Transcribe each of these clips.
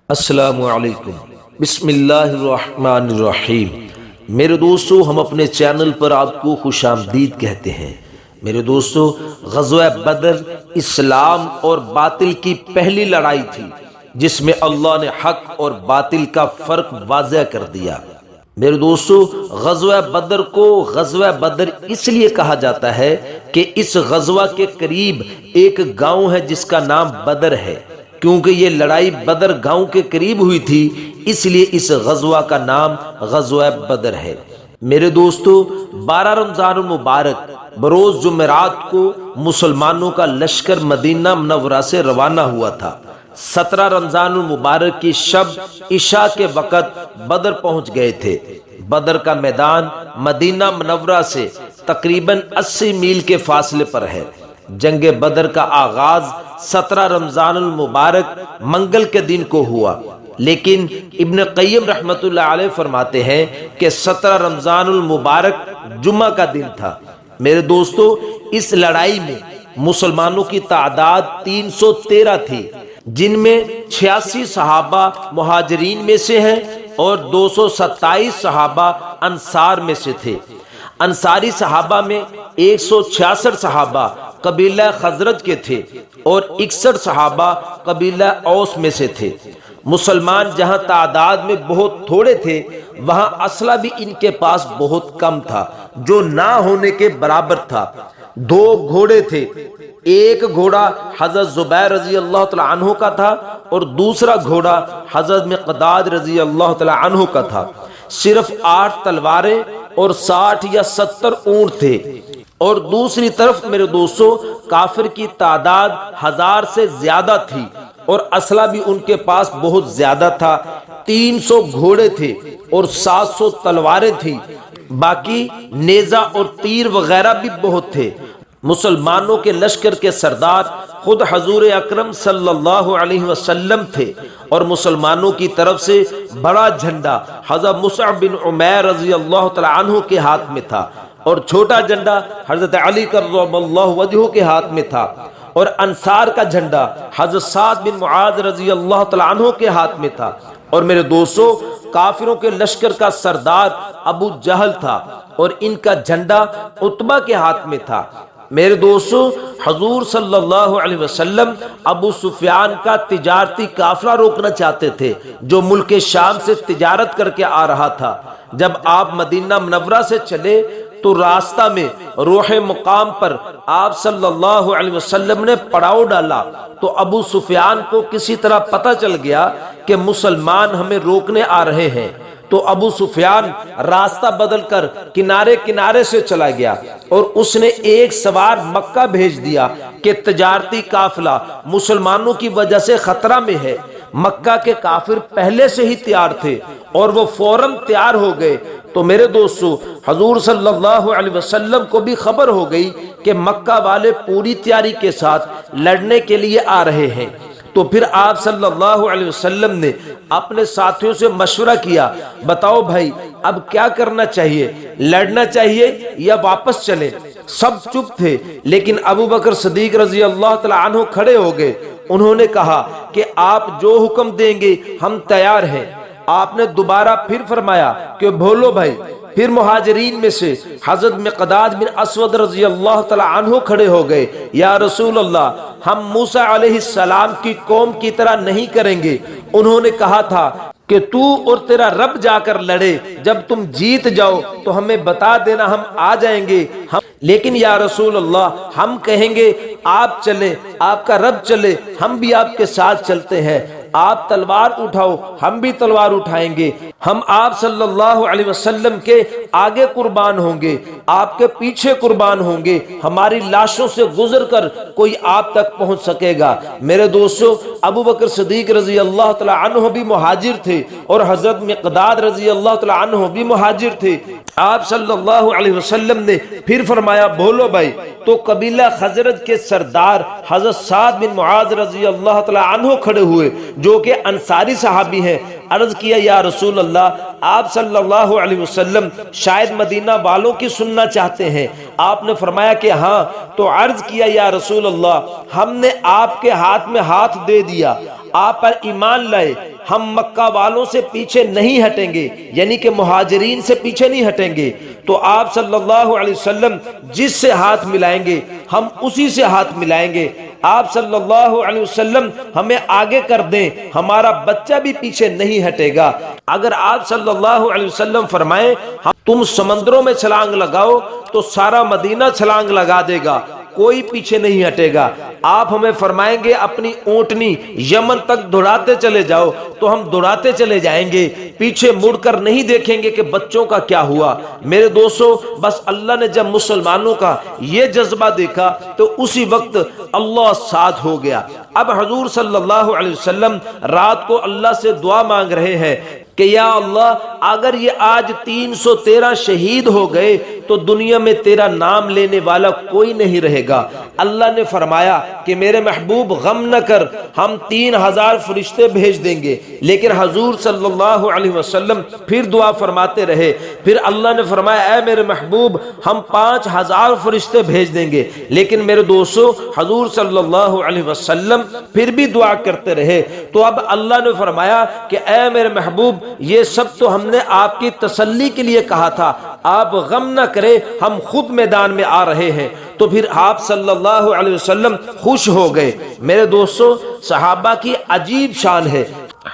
السلام علیکم، بسم اللہ الرحمن الرحیم۔ میرے دوستو، ہم اپنے چینل پر آپ کو خوش آمدید کہتے ہیں۔ میرے دوستو، غزوہ بدر اسلام اور باطل کی پہلی لڑائی تھی جس میں اللہ نے حق اور باطل کا فرق واضح کر دیا۔ میرے دوستو، غزوہ بدر کو غزوہ بدر اس لیے کہا جاتا ہے کہ اس غزوہ کے قریب ایک گاؤں ہے جس کا نام بدر ہے۔ کیونکہ یہ لڑائی بدر گاؤں کے قریب ہوئی تھی، اس لیے اس غزوہ کا نام غزوہ بدر ہے۔ میرے دوستو، 12 رمضان المبارک بروز جمعرات کو مسلمانوں کا لشکر مدینہ منورہ سے روانہ ہوا تھا۔ 17 رمضان المبارک کی شب عشاء کے وقت بدر پہنچ گئے تھے۔ بدر کا میدان مدینہ منورہ سے تقریباً 80 میل کے فاصلے پر ہے۔ جنگ بدر کا آغاز 17 رمضان المبارک منگل کے دن کو ہوا، لیکن ابن قیم رحمۃ اللہ علیہ فرماتے ہیں کہ 17 رمضان المبارک جمعہ کا دن تھا۔ میرے دوستو، اس لڑائی میں مسلمانوں کی تعداد 313 تھی، جن میں 86 صحابہ مہاجرین میں سے ہیں اور 227 صحابہ انصار میں سے تھے۔ انصاری صحابہ میں 166 صحابہ قبیلہ خزرج کے تھے اور 61 صحابہ قبیلہ اوس میں سے تھے۔ مسلمان جہاں تعداد میں بہت تھوڑے تھے، وہاں اسلحہ بھی ان کے پاس بہت کم تھا، جو نہ ہونے کے برابر تھا۔ 2 گھوڑے تھے، ایک گھوڑا حضرت زبیر رضی اللہ تعالی عنہ کا تھا اور دوسرا گھوڑا حضرت مقداد رضی اللہ تعالی عنہ کا تھا۔ صرف 8 تلواریں اور 60 یا 70 اونٹ تھے، اور دوسری طرف میرے دوستو کافر کی تعداد 1000 سے زیادہ تھی اور اسلحہ بھی ان کے پاس بہت زیادہ تھا۔ 300 گھوڑے تھے اور 700 تلواریں تھیں، باقی نیزہ اور تیر وغیرہ بھی بہت تھے۔ مسلمانوں کے لشکر کے سردار خود حضور اکرم صلی اللہ علیہ وسلم تھے، اور مسلمانوں کی طرف سے بڑا جھنڈا حضرت مصعب بن عمیر رضی اللہ تعالی عنہ کے ہاتھ میں تھا، اور چھوٹا جھنڈا حضرت علی کرم اللہ وجہہ کے ہاتھ میں تھا، اور انصار کا جھنڈا حضرت سعد بن معاذ رضی اللہ تعالی عنہ کے ہاتھ میں تھا۔ اور میرے دوستو، کافروں کے لشکر کا سردار ابو جہل تھا اور ان کا جھنڈا عتبہ کے ہاتھ میں تھا۔ میرے دوستو، حضور صلی اللہ علیہ وسلم ابو سفیان کا تجارتی قافلہ روکنا چاہتے تھے جو ملک شام سے تجارت کر کے آ رہا تھا۔ جب آپ مدینہ منورہ سے چلے تو راستہ میں روح مقام پر آپ صلی اللہ علیہ وسلم نے پڑاؤ ڈالا، تو ابو سفیان کو کسی طرح پتہ چل گیا کہ مسلمان ہمیں روکنے آ رہے ہیں، تو ابو سفیان راستہ بدل کر کنارے سے چلا گیا اور اس نے ایک سوار مکہ بھیج دیا کہ تجارتی قافلہ مسلمانوں کی وجہ سے خطرہ میں ہے۔ مکہ کے کافر پہلے سے ہی تیار تھے اور وہ فوراً تیار ہو گئے۔ تو میرے دوستو، حضور صلی اللہ علیہ وسلم کو بھی خبر ہو گئی کہ مکہ والے پوری تیاری کے ساتھ لڑنے کے لیے آ رہے ہیں۔ تو پھر آپ صلی اللہ علیہ وسلم نے اپنے ساتھیوں سے مشورہ کیا، بتاؤ بھائی اب کیا کرنا چاہیے، لڑنا چاہیے یا واپس چلیں؟ سب چپ تھے، لیکن ابو بکر صدیق رضی اللہ تعالی عنہ کھڑے ہو گئے۔ انہوں نے کہا کہ آپ جو حکم دیں گے ہم تیار ہیں۔ آپ نے دوبارہ پھر فرمایا کہ بولو بھائی۔ پھر مہاجرین میں سے حضرت مقداد بن اسود رضی اللہ تعالی عنہ کھڑے ہو گئے، یا رسول اللہ، ہم موسیٰ علیہ السلام کی قوم کی طرح نہیں کریں گے۔ انہوں نے کہا تھا کہ تو اور تیرا رب جا کر لڑے، جب تم جیت جاؤ تو ہمیں بتا دینا، ہم آ جائیں گے۔ لیکن یا رسول اللہ، ہم کہیں گے آپ چلیں، آپ کا رب چلے، ہم بھی آپ کے ساتھ چلتے ہیں۔ آپ تلوار اٹھاؤ، ہم بھی تلوار اٹھائیں گے۔ ہم آپ صلی اللہ علیہ وسلم کے آگے قربان ہوں گے، آپ کے پیچھے قربان ہوں گے، ہماری لاشوں سے گزر کر کوئی آپ تک پہنچ سکے گا۔ میرے دوستو، ابو بکر صدیق رضی اللہ تعالی عنہ بھی مہاجر تھے اور حضرت مقداد رضی اللہ تعالی عنہ بھی مہاجر تھے۔ آپ صلی اللہ علیہ وسلم نے پھر فرمایا بولو بھائی، تو قبیلہ خزرج کے سردار حضرت سعد بن معاذ رضی اللہ تعالی عنہ کھڑے ہوئے، جو کہ انصاری صحابی ہیں۔ عرض کیا یا رسول اللہ، آپ صلی اللہ علیہ وسلم شاید مدینہ والوں کی سننا چاہتے ہیں۔ آپ نے فرمایا کہ ہاں۔ تو عرض کیا یا رسول اللہ، ہم نے آپ کے ہاتھ میں ہاتھ دے دیا، آپ پر ایمان لائے، ہم مکہ والوں سے پیچھے نہیں ہٹیں گے، یعنی کہ مہاجرین سے پیچھے نہیں ہٹیں گے۔ تو آپ صلی اللہ علیہ وسلم جس سے ہاتھ ملائیں گے ہم اسی سے ہاتھ ملائیں گے۔ آپ صلی اللہ علیہ وسلم ہمیں آگے کر دیں، ہمارا بچہ بھی پیچھے نہیں ہٹے گا۔ اگر آپ صلی اللہ علیہ وسلم فرمائیں تم سمندروں میں چھلانگ لگاؤ تو سارا مدینہ چھلانگ لگا دے گا، کوئی پیچھے نہیں ہٹے گا۔ آپ ہمیں فرمائیں گے اپنی اونٹنی یمن تک دوڑاتے چلے جاؤ تو ہم دوڑاتے چلے جائیں گے، پیچھے مڑ کر نہیں دیکھیں گے کہ بچوں کا کیا ہوا۔ میرے دوستو، بس اللہ نے جب مسلمانوں کا یہ جذبہ دیکھا تو اسی وقت اللہ ساتھ ہو گیا۔ اب حضور صلی اللہ علیہ وسلم رات کو اللہ سے دعا مانگ رہے ہیں کہ یا اللہ اگر یہ آج 313 شہید ہو گئے تو دنیا میں تیرا نام لینے والا کوئی نہیں رہے گا۔ اللہ نے فرمایا کہ میرے محبوب غم نہ کر، ہم 3000 فرشتے بھیج دیں گے۔ لیکن حضور صلی اللہ علیہ وسلم پھر دعا فرماتے رہے۔ پھر اللہ نے فرمایا اے میرے محبوب ہم 5000 فرشتے بھیج دیں گے۔ لیکن میرے دوستو، حضور صلی اللہ علیہ وسلم پھر بھی دعا کرتے رہے۔ تو اب اللہ نے فرمایا کہ اے میرے محبوب یہ سب تو ہم نے آپ کی تسلی کے لیے کہا تھا، آپ غم نہ کرے، ہم خود میدان میں آ رہے ہیں۔ تو پھر آپ صلی اللہ علیہ وسلم خوش ہو گئے۔ میرے دوستو، صحابہ کی عجیب شان ہے۔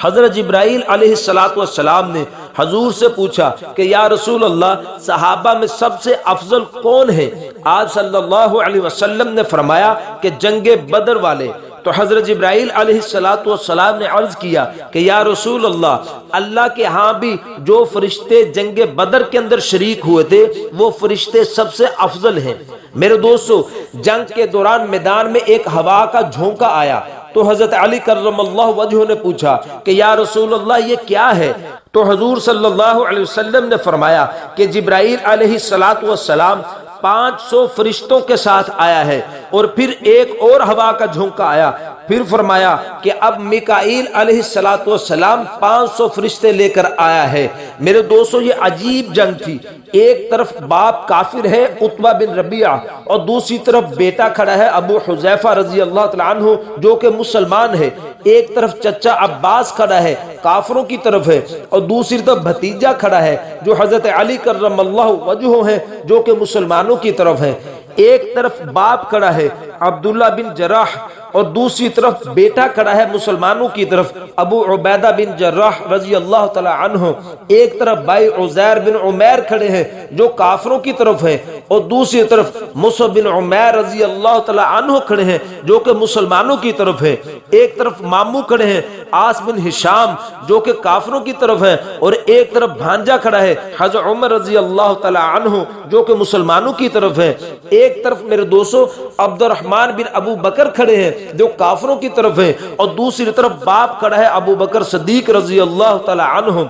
حضرت جبرائیل علیہ السلام نے حضور سے پوچھا کہ یا رسول اللہ صحابہ میں سب سے افضل کون ہے؟ آپ صلی اللہ علیہ وسلم نے فرمایا کہ جنگ بدر والے۔ تو حضرت جبرائیل علیہ السلام نے عرض کیا کہ یا رسول اللہ، اللہ کے ہاں بھی جو فرشتے جنگ بدر کے اندر شریک ہوئے تھے وہ فرشتے سب سے افضل ہیں۔ میرے دوستو، جنگ کے دوران میدان میں ایک ہوا کا جھونکا آیا تو حضرت علی کرم اللہ وجہہ نے پوچھا کہ یا رسول اللہ یہ کیا ہے؟ تو حضور صلی اللہ علیہ وسلم نے فرمایا کہ جبرائیل علیہ السلام 500 فرشتوں کے ساتھ آیا ہے۔ اور پھر ایک اور ہوا کا جھونکا آیا، پھر فرمایا کہ اب میکائیل علیہ السلام 500 فرشتے لے کر آیا ہے۔ میرے دوستو، یہ عجیب جنگ تھی۔ ایک طرف باپ کافر ہے عتبہ بن ربیعہ اور دوسری طرف بیٹا کھڑا ہے ابو حذیفہ رضی اللہ تعالیٰ عنہ جو کہ مسلمان ہے۔ ایک طرف چچا عباس کھڑا ہے کافروں کی طرف ہے اور دوسری طرف بھتیجا کھڑا ہے جو حضرت علی کرم اللہ وجہہ ہے جو کہ مسلمانوں کی طرف ہے۔ ایک طرف باپ کھڑا ہے عبداللہ بن جراح اور دوسری طرف بیٹا کھڑا ہے مسلمانوں کی طرف ابو عبیدہ بن جراح رضی اللہ تعالی عنہ۔ ایک طرف بھائی عزیر بن عمیر کھڑے ہیں جو کافروں کی طرف ہیں اور دوسری طرف مصعب بن عمیر رضی اللہ تعالی عنہ کھڑے ہیں جو کہ مسلمانوں کی طرف ہیں۔ ایک طرف ماموں کھڑے ہیں عاص بن ہشام جو کہ کافروں کی طرف ہیں اور ایک طرف بھانجا کھڑا ہے حضرت عمر رضی اللہ تعالی عنہ جو کہ مسلمانوں کی طرف ہے۔ ایک طرف میرے دوستو عبد الرحمن بن ابو بکر کھڑے ہیں جو کافروں کی طرف ہیں اور دوسری طرف باپ کھڑا ہے ابو بکر صدیق رضی اللہ تعالی عنہ۔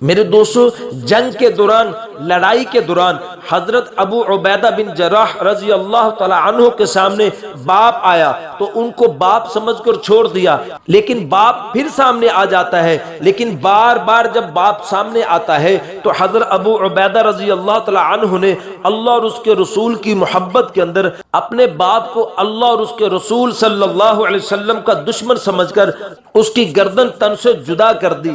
میرے دوستو، جنگ کے دوران، لڑائی کے دوران حضرت ابو عبیدہ بن جراح رضی اللہ تعالی عنہ کے سامنے باپ آیا تو ان کو باپ سمجھ کر چھوڑ دیا، لیکن باپ پھر سامنے آ جاتا ہے۔ لیکن بار بار جب باپ سامنے آتا ہے تو حضرت ابو عبیدہ رضی اللہ تعالی عنہ نے اللہ اور اس کے رسول کی محبت کے اندر اپنے باپ کو اللہ اور اس کے رسول صلی اللہ علیہ وسلم کا دشمن سمجھ کر اس کی گردن تن سے جدا کر دی۔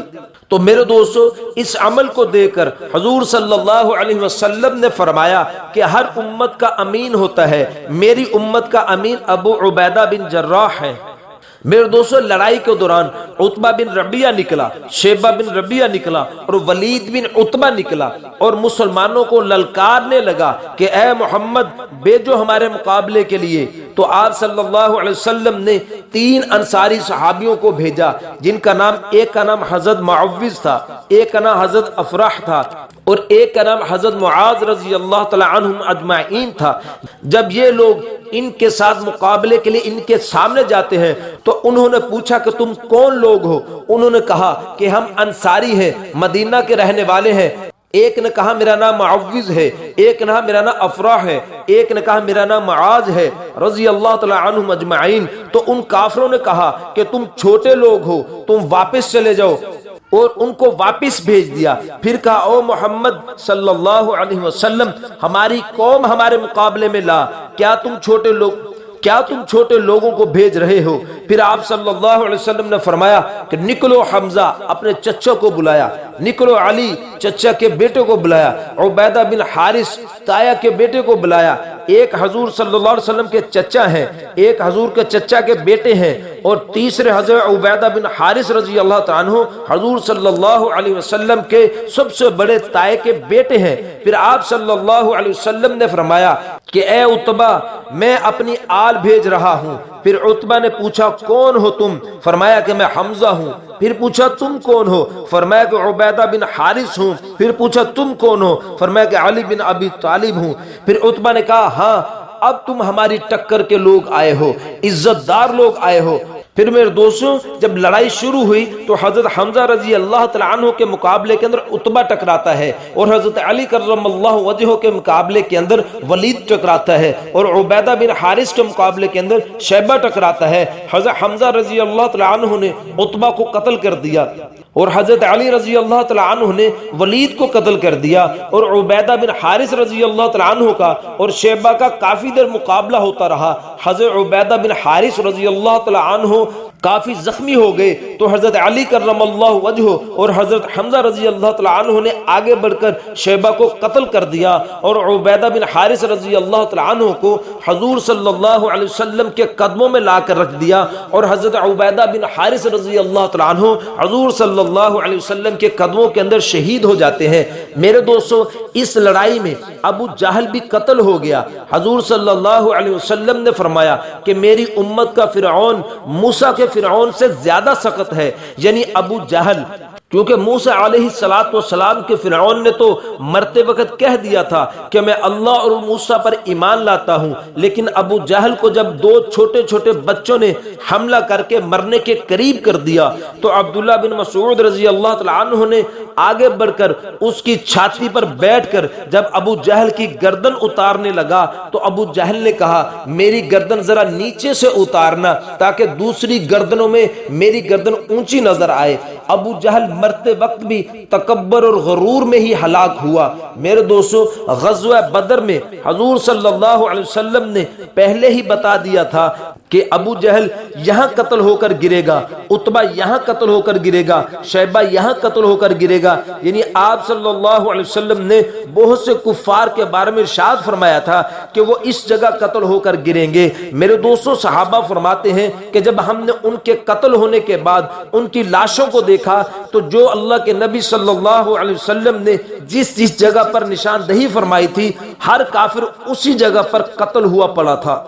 تو میرے دوستو، اس عمل کو دیکھ کر حضور صلی اللہ علیہ وسلم نے فرمایا کہ ہر امت کا امین ہوتا ہے، میری امت کا امین ابو عبیدہ بن جراح ہے۔ میرے دوستو، لڑائی کے دوران عتبہ بن ربیعہ نکلا، شیبہ بن ربیعہ نکلا اور ولید بن عتبہ نکلا اور مسلمانوں کو للکارنے لگا کہ اے محمد بھیجو ہمارے مقابلے کے لیے۔ تو آپ صلی اللہ علیہ وسلم نے 3 انصاری صحابیوں کو بھیجا جن کا نام، ایک کا نام حضرت معوذ تھا، ایک کا نام حضرت افراح تھا اور ایک کا نام حضرت معاذ رضی اللہ تعالی عنہم اجمعین تھا۔ جب یہ لوگ ان کے ساتھ مقابلے کے لیے ان کے سامنے جاتے ہیں تو انہوں نے پوچھا کہ تم کون لوگ ہو؟ انہوں نے کہا کہ ہم انصاری ہیں، مدینہ کے رہنے والے ہیں۔ ایک نے کہا میرا نام معوذ ہے، ایک نے کہا میرا نام افراح ہے، ایک نے کہا میرا نام معاذ ہے رضی اللہ تعالی عنہم اجمعین۔ تو ان کافروں نے کہا کہ تم چھوٹے لوگ ہو، تم واپس چلے جاؤ، اور ان کو واپس بھیج دیا۔ پھر کہا او محمد صلی اللہ علیہ وسلم ہماری قوم ہمارے مقابلے میں لا، کیا تم چھوٹے لوگ؟ کیا تم چھوٹے لوگوں کو بھیج رہے ہو؟ پھر آپ صلی اللہ علیہ وسلم نے فرمایا کہ نکلو حمزہ، اپنے چچا کو بلایا، نکلو علی، چچا کے بیٹے کو بلایا، عبیدہ بن حارث، تایا کے بیٹے کو بلایا۔ ایک حضور صلی اللہ علیہ وسلم کے چچا ہیں، ایک حضور کے چچا کے بیٹے ہیں، اور تیسرے حضرت عبیدہ بن حارث رضی اللہ تعالیٰ عنہ حضور صلی اللہ علیہ وسلم کے سب سے بڑے تائے کے بیٹے ہیں۔ پھر آپ صلی اللہ علیہ وسلم نے فرمایا کہ اے عتبہ، میں اپنی آل بھیج رہا ہوں۔ پھر عتبہ نے پوچھا کون ہو تم؟ فرمایا کہ میں حمزہ ہوں۔ پھر پوچھا تم کون ہو؟ فرمایا کہ عبیدہ بن حارث ہوں۔ پھر پوچھا تم کون ہو؟ فرمایا کہ علی بن ابی طالب ہوں۔ پھر عتبہ نے کہا ہاں، اب تم ہماری ٹکر کے لوگ آئے ہو، عزت دار لوگ آئے ہو۔ پھر میرے دوستوں، جب لڑائی شروع ہوئی تو حضرت حمزہ رضی اللہ تعالیٰ عنہ کے مقابلے کے اندر عتبہ ٹکراتا ہے، اور حضرت علی کرم اللہ وجہہ کے مقابلے کے اندر ولید ٹکراتا ہے، اور عبیدہ بن حارث کے مقابلے کے اندر شیبہ ٹکراتا ہے۔ حضرت حمزہ رضی اللہ تعالیٰ عنہ نے عتبہ کو قتل کر دیا، اور حضرت علی رضی اللہ تعالیٰ عنہ نے ولید کو قتل کر دیا، اور عبیدہ بن حارث رضی اللہ تعالیٰ عنہ کا اور شیبہ کا کافی دیر مقابلہ ہوتا رہا۔ حضرت عبیدہ بن حارث رضی اللہ تعالیٰ عنہ کافی زخمی ہو گئے، تو حضرت علی کرم اللہ وجہہ اور حضرت حمزہ رضی اللہ تعالیٰ عنہ نے آگے بڑھ کر شیبہ کو قتل کر دیا، اور عبیدہ بن حارث رضی اللہ تعالیٰ عنہ کو حضور صلی اللہ علیہ وسلم کے قدموں میں لا کر رکھ دیا، اور حضرت عبیدہ بن حارث رضی اللہ تعالیٰ عنہ حضور صلی اللہ علیہ وسلم کے قدموں کے اندر شہید ہو جاتے ہیں۔ میرے دوستو، اس لڑائی میں ابو جہل بھی قتل ہو گیا۔ حضور صلی اللہ علیہ وسلم نے فرمایا کہ میری امت کا فرعون موسیٰ کے فرعون سے زیادہ سخت ہے، یعنی ابو جہل، کیونکہ موسیٰ علیہ السلام کے فرعون نے تو مرتے وقت کہہ دیا تھا کہ میں اللہ اور موسیٰ پر ایمان لاتا ہوں، لیکن ابو جہل کو جب دو چھوٹے چھوٹے بچوں نے حملہ کر کے مرنے کے قریب کر دیا تو عبداللہ بن مسعود رضی اللہ تعالیٰ عنہ نے آگے بڑھ کر اس کی چھاتی پر بیٹھ کر جب ابو جہل کی گردن اتارنے لگا تو ابو جہل نے کہا میری گردن ذرا نیچے سے اتارنا تاکہ دوسری گردنوں میں میری گردن اونچی نظر آئے۔ ابو جہل مرتے وقت بھی تکبر اور غرور میں ہی ہلاک ہوا۔ میرے دوستو، غزوہ بدر میں حضور صلی اللہ علیہ وسلم نے پہلے ہی بتا دیا تھا کہ ابو جہل یہاں قتل ہو کر گرے گا، عتبہ یہاں قتل ہو کر گرے گا، شیبہ یہاں قتل ہو کر گرے گا، یعنی آپ صلی اللہ علیہ وسلم نے بہت سے کفار کے بارے میں ارشاد فرمایا تھا کہ وہ اس جگہ قتل ہو کر گریں گے۔ میرے دوستو، صحابہ فرماتے ہیں کہ جب ہم نے ان کے قتل ہونے کے بعد ان کی لاشوں کو دیکھا تو جو اللہ کے نبی صلی اللہ علیہ وسلم نے جس جگہ پر نشاندہی فرمائی تھی ہر کافر اسی جگہ پر قتل ہوا پڑا تھا۔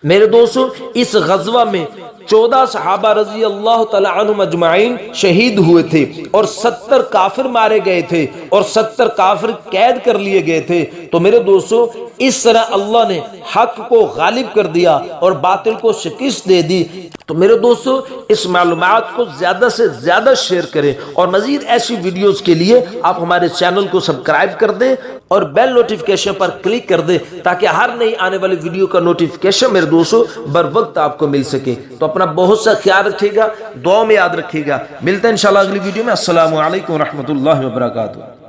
میرے دوستو، اس غزوہ میں 14 صحابہ رضی اللہ تعالیٰ عنہم اجمعین شہید ہوئے تھے، اور 70 کافر مارے گئے تھے، اور 70 کافر قید کر لیے گئے تھے۔ تو میرے دوستو، اس طرح اللہ نے حق کو غالب کر دیا اور باطل کو شکست دے دی۔ تو میرے دوستو، اس معلومات کو زیادہ سے زیادہ شیئر کریں، اور مزید ایسی ویڈیوز کے لیے آپ ہمارے چینل کو سبسکرائب کر دیں اور بیل نوٹیفیکیشن پر کلک کر دیں تاکہ ہر نئی آنے والی ویڈیو کا نوٹیفیکیشن میرے دوستو بر وقت آپ کو مل سکے۔ تو اپنا بہت سا خیال رکھیے گا، دعا میں یاد رکھیے گا۔ ملتے ہیں انشاءاللہ اگلی ویڈیو میں۔ السلام علیکم ورحمۃ اللہ وبرکاتہ۔